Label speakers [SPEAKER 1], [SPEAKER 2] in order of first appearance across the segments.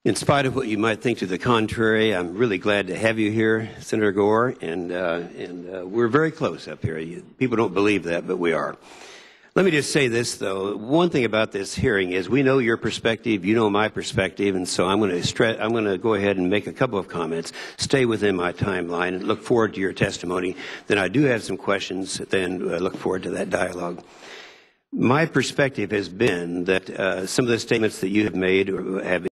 [SPEAKER 1] In spite of what you might think to the contrary, I'm really glad to have you here, Senator Gore, and we're very close up here. People don't believe that, but we are. Let me just say this, though. One thing about this hearing is we know your perspective, you know my perspective, and so I'm going to go ahead and make a couple of comments, stay within my timeline, and look forward to your testimony. Then I do have some questions, then look forward to that dialogue. My perspective has been that some of the statements that you have made have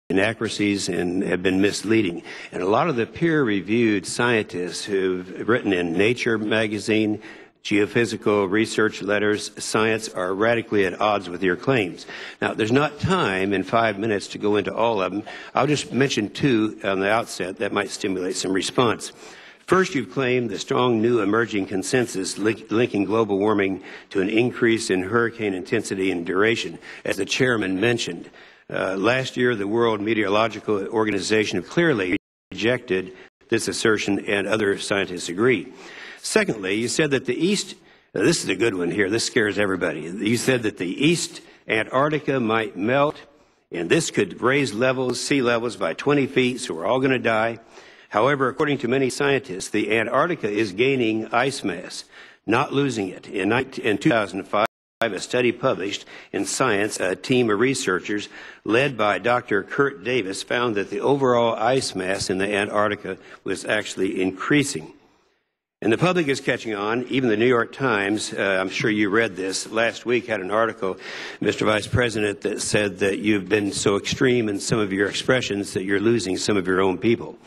[SPEAKER 1] inaccuracies and have been misleading. And a lot of the peer-reviewed scientists who've written in Nature magazine, geophysical research letters, science, are radically at odds with your claims. Now, there's not time in 5 minutes to go into all of them. I'll just mention two on the outset that might stimulate some response. First, you've claimed the strong new emerging consensus linking global warming to an increase in hurricane intensity and duration, as the chairman mentioned. Last year, the World Meteorological Organization clearly rejected this assertion, and other scientists agree. Secondly, you said that the East, this is a good one here, this scares everybody. You said that the East Antarctica might melt, and this could raise sea levels by 20 feet, so we're all going to die. However, according to many scientists, the Antarctica is gaining ice mass, not losing it. In 2005, a study published in Science, a team of researchers led by Dr. Kurt Davis found that the overall ice mass in the Antarctica was actually increasing. And the public is catching on. Even the New York Times, I'm sure you read this, last week had an article, Mr. Vice President, that said that you've been so extreme in some of your expressions that you're losing some of your own people.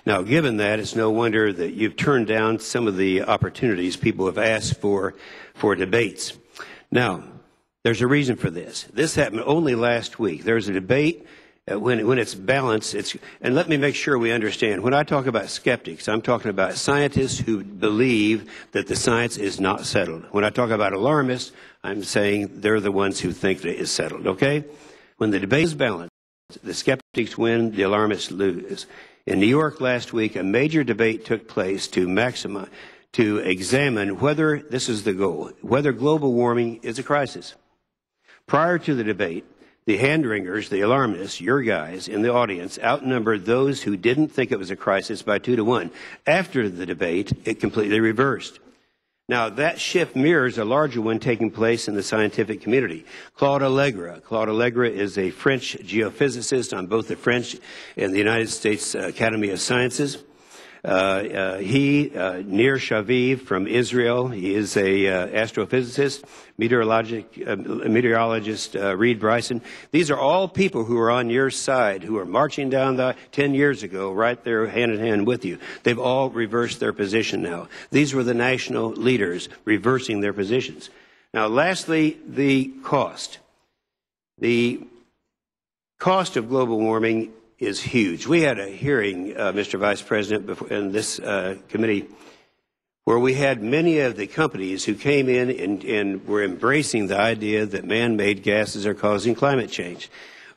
[SPEAKER 1] Now, given that, it's no wonder that you've turned down some of the opportunities people have asked for debates. Now, there's a reason for this. This happened only last week. There's a debate when it's balanced. And let me make sure we understand. When I talk about skeptics, I'm talking about scientists who believe that the science is not settled. When I talk about alarmists, I'm saying they're the ones who think that it is settled, okay? When the debate is balanced, the skeptics win, the alarmists lose. In New York last week, a major debate took place to examine whether, this is the goal, whether global warming is a crisis. Prior to the debate, the hand-wringers, the alarmists, your guys in the audience, outnumbered those who didn't think it was a crisis by 2 to 1. After the debate, it completely reversed. Now, that shift mirrors a larger one taking place in the scientific community. Claude Allègre is a French geophysicist on both the French and the United States Academy of Sciences. Nir Shaviv from Israel, he is a astrophysicist, meteorologist Reed Bryson. These are all people who are on your side, who are marching down 10 years ago, right there hand in hand with you. They've all reversed their position now. These were the national leaders reversing their positions. Now, lastly, the cost. The cost of global warming is huge. We had a hearing, Mr. Vice President, in this committee where we had many of the companies who came in and were embracing the idea that man-made gases are causing climate change,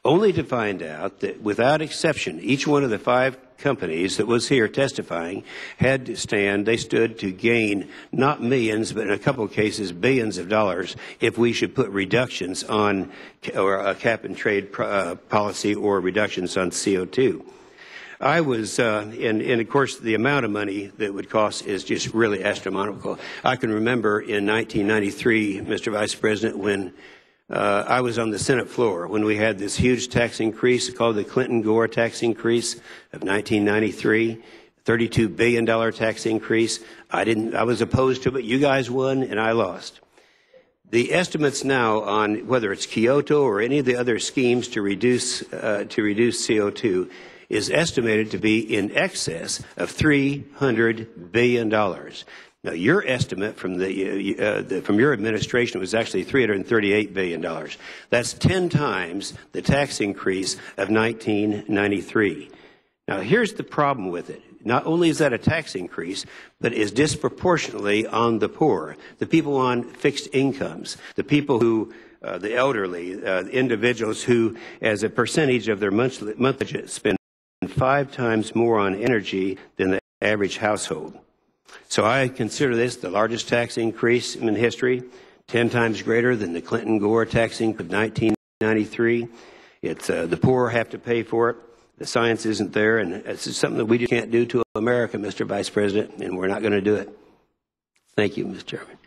[SPEAKER 1] only to find out that without exception, each one of the 5 companies that was here testifying had to they stood to gain not millions, but in a couple of cases, billions of dollars if we should put reductions on, or a cap and trade policy or reductions on CO2. I was, and of course, the amount of money that would cost is just really astronomical. I can remember in 1993, Mr. Vice President, when I was on the Senate floor when we had this huge tax increase called the Clinton-Gore tax increase of 1993, $32 billion tax increase. I was opposed to it. You guys won, and I lost. The estimates now on whether it's Kyoto or any of the other schemes to reduce CO2 is estimated to be in excess of $300 billion. Now, your estimate from your administration was actually $338 billion. That's 10 times the tax increase of 1993. Now, here's the problem with it. Not only is that a tax increase, but it is disproportionately on the poor, the people on fixed incomes, the people who, the elderly, individuals who, as a percentage of their monthly budget, spend 5 times more on energy than the average household. So I consider this the largest tax increase in history, 10 times greater than the Clinton-Gore tax increase of 1993. The poor have to pay for it. The science isn't there, and it's something that we just can't do to America, Mr. Vice President, and we're not going to do it. Thank you, Mr. Chairman.